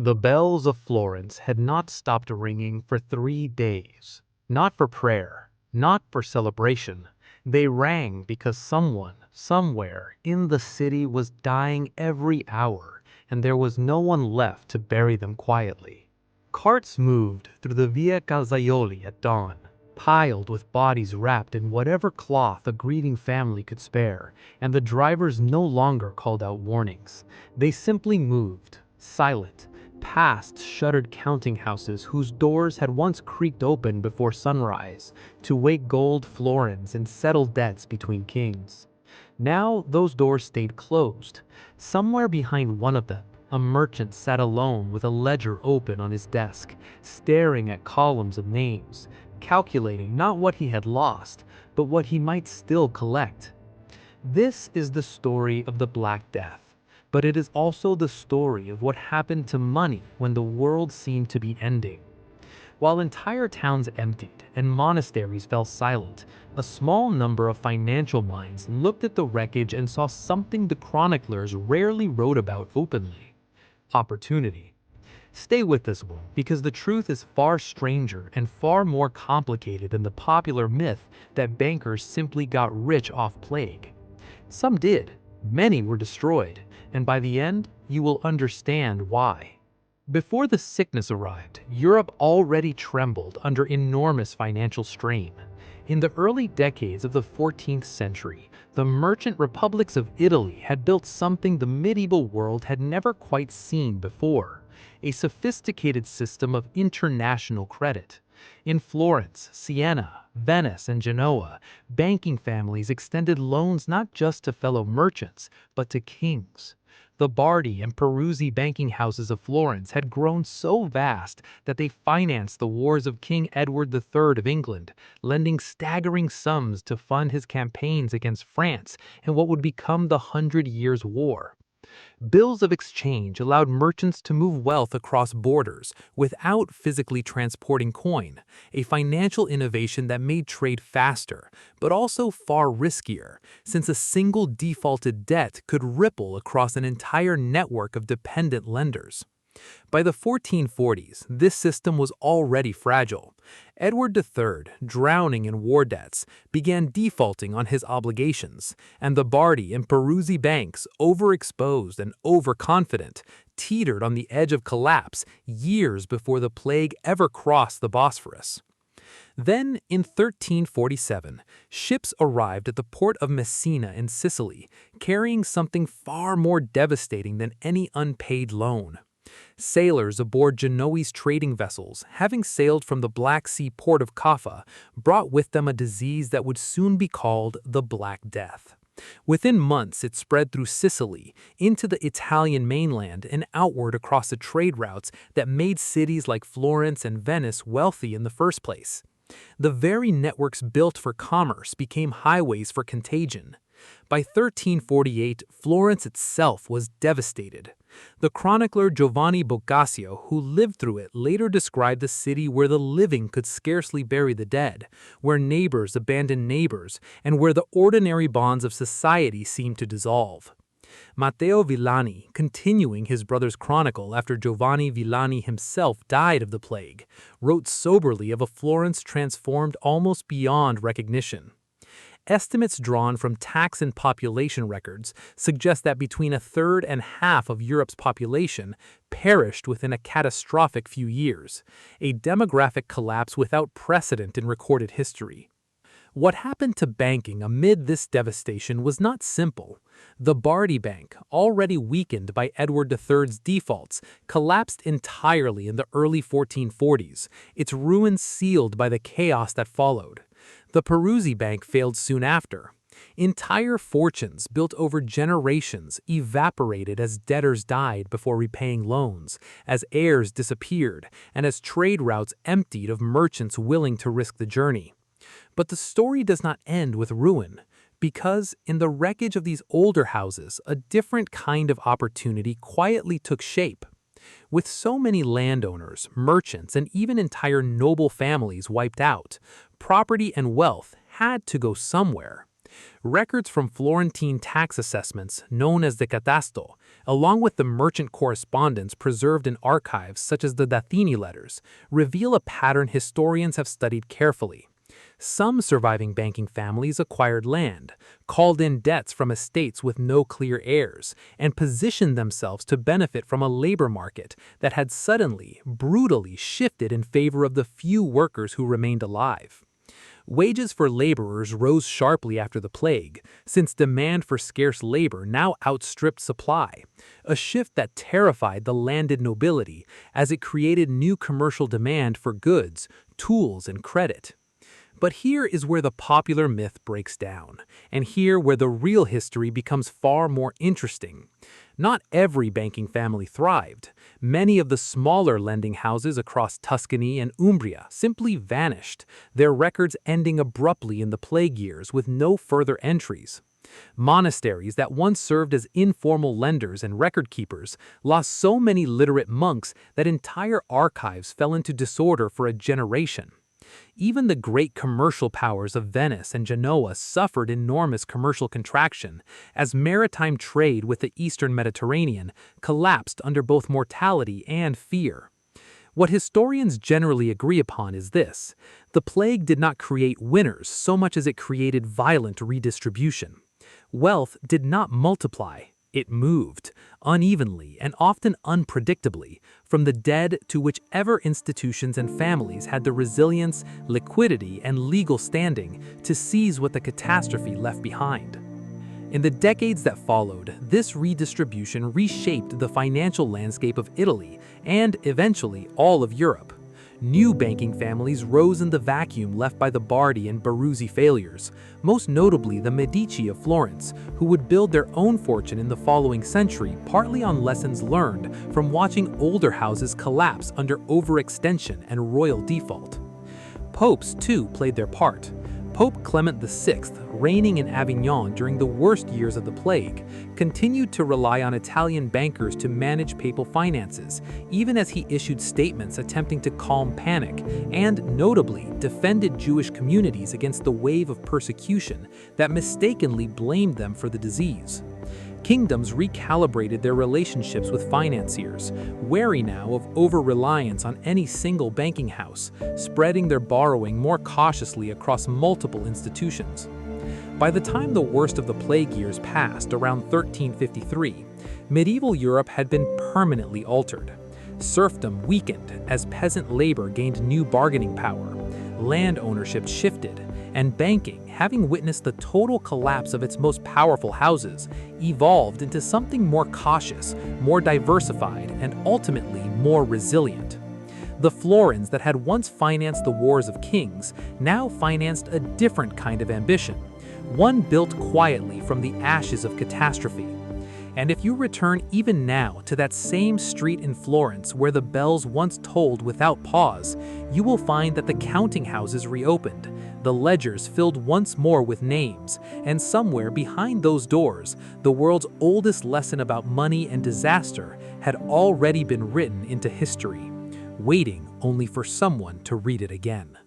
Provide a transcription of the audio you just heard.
The bells of Florence had not stopped ringing for 3 days. Not for prayer, not for celebration. They rang because someone, somewhere, in the city was dying every hour, and there was no one left to bury them quietly. Carts moved through the Via Calzaioli at dawn, piled with bodies wrapped in whatever cloth a grieving family could spare, and the drivers no longer called out warnings. They simply moved, silent, past shuttered counting houses whose doors had once creaked open before sunrise to wake gold florins and settle debts between kings. Now those doors stayed closed. Somewhere behind one of them, a merchant sat alone with a ledger open on his desk, staring at columns of names, calculating not what he had lost, but what he might still collect. This is the story of the Black Death, but it is also the story of what happened to money when the world seemed to be ending. While entire towns emptied and monasteries fell silent, a small number of financial minds looked at the wreckage and saw something the chroniclers rarely wrote about openly: opportunity. Stay with us, because the truth is far stranger and far more complicated than the popular myth that bankers simply got rich off plague. Some did, many were destroyed, and by the end, you will understand why. Before the sickness arrived, Europe already trembled under enormous financial strain. In the early decades of the 14th century, the merchant republics of Italy had built something the medieval world had never quite seen before: a sophisticated system of international credit. In Florence, Siena, Venice, and Genoa, banking families extended loans not just to fellow merchants, but to kings. The Bardi and Peruzzi banking houses of Florence had grown so vast that they financed the wars of King Edward III of England, lending staggering sums to fund his campaigns against France and what would become the Hundred Years' War. Bills of exchange allowed merchants to move wealth across borders without physically transporting coin, a financial innovation that made trade faster, but also far riskier, since a single defaulted debt could ripple across an entire network of dependent lenders. By the 1440s, this system was already fragile. Edward III, drowning in war debts, began defaulting on his obligations, and the Bardi and Peruzzi banks, overexposed and overconfident, teetered on the edge of collapse years before the plague ever crossed the Bosphorus. Then, in 1347, ships arrived at the port of Messina in Sicily, carrying something far more devastating than any unpaid loan. Sailors aboard Genoese trading vessels, having sailed from the Black Sea port of Kaffa, brought with them a disease that would soon be called the Black Death. Within months, it spread through Sicily, into the Italian mainland, and outward across the trade routes that made cities like Florence and Venice wealthy in the first place. The very networks built for commerce became highways for contagion. By 1348, Florence itself was devastated. The chronicler Giovanni Boccaccio, who lived through it, later described the city where the living could scarcely bury the dead, where neighbors abandoned neighbors, and where the ordinary bonds of society seemed to dissolve. Matteo Villani, continuing his brother's chronicle after Giovanni Villani himself died of the plague, wrote soberly of a Florence transformed almost beyond recognition. Estimates drawn from tax and population records suggest that between a third and half of Europe's population perished within a catastrophic few years, a demographic collapse without precedent in recorded history. What happened to banking amid this devastation was not simple. The Bardi Bank, already weakened by Edward III's defaults, collapsed entirely in the early 1440s, its ruin sealed by the chaos that followed. The Peruzzi Bank failed soon after. Entire fortunes built over generations evaporated as debtors died before repaying loans, as heirs disappeared, and as trade routes emptied of merchants willing to risk the journey. But the story does not end with ruin, because in the wreckage of these older houses, a different kind of opportunity quietly took shape. With so many landowners, merchants, and even entire noble families wiped out, property and wealth had to go somewhere. Records from Florentine tax assessments, known as the Catasto, along with the merchant correspondence preserved in archives such as the Dathini letters, reveal a pattern historians have studied carefully. Some surviving banking families acquired land, called in debts from estates with no clear heirs, and positioned themselves to benefit from a labor market that had suddenly, brutally shifted in favor of the few workers who remained alive. Wages for laborers rose sharply after the plague, since demand for scarce labor now outstripped supply, a shift that terrified the landed nobility as it created new commercial demand for goods, tools, and credit. But here is where the popular myth breaks down, and here where the real history becomes far more interesting. Not every banking family thrived. Many of the smaller lending houses across Tuscany and Umbria simply vanished, their records ending abruptly in the plague years with no further entries. Monasteries that once served as informal lenders and record keepers lost so many literate monks that entire archives fell into disorder for a generation. Even the great commercial powers of Venice and Genoa suffered enormous commercial contraction as maritime trade with the eastern Mediterranean collapsed under both mortality and fear. What historians generally agree upon is this: the plague did not create winners so much as it created violent redistribution. Wealth did not multiply. It moved, unevenly and often unpredictably, from the dead to whichever institutions and families had the resilience, liquidity, and legal standing to seize what the catastrophe left behind. In the decades that followed, this redistribution reshaped the financial landscape of Italy and, eventually, all of Europe. New banking families rose in the vacuum left by the Bardi and Baruzzi failures, most notably the Medici of Florence, who would build their own fortune in the following century partly on lessons learned from watching older houses collapse under overextension and royal default. Popes, too, played their part. Pope Clement VI, reigning in Avignon during the worst years of the plague, continued to rely on Italian bankers to manage papal finances, even as he issued statements attempting to calm panic and, notably, defended Jewish communities against the wave of persecution that mistakenly blamed them for the disease. Kingdoms recalibrated their relationships with financiers, wary now of over-reliance on any single banking house, spreading their borrowing more cautiously across multiple institutions. By the time the worst of the plague years passed, around 1353, medieval Europe had been permanently altered. Serfdom weakened as peasant labor gained new bargaining power, land ownership shifted, and banking, having witnessed the total collapse of its most powerful houses, evolved into something more cautious, more diversified, and ultimately more resilient. The Florins that had once financed the wars of kings now financed a different kind of ambition, one built quietly from the ashes of catastrophe. And if you return even now to that same street in Florence where the bells once tolled without pause, you will find that the counting houses reopened, the ledgers filled once more with names, and somewhere behind those doors, the world's oldest lesson about money and disaster had already been written into history, waiting only for someone to read it again.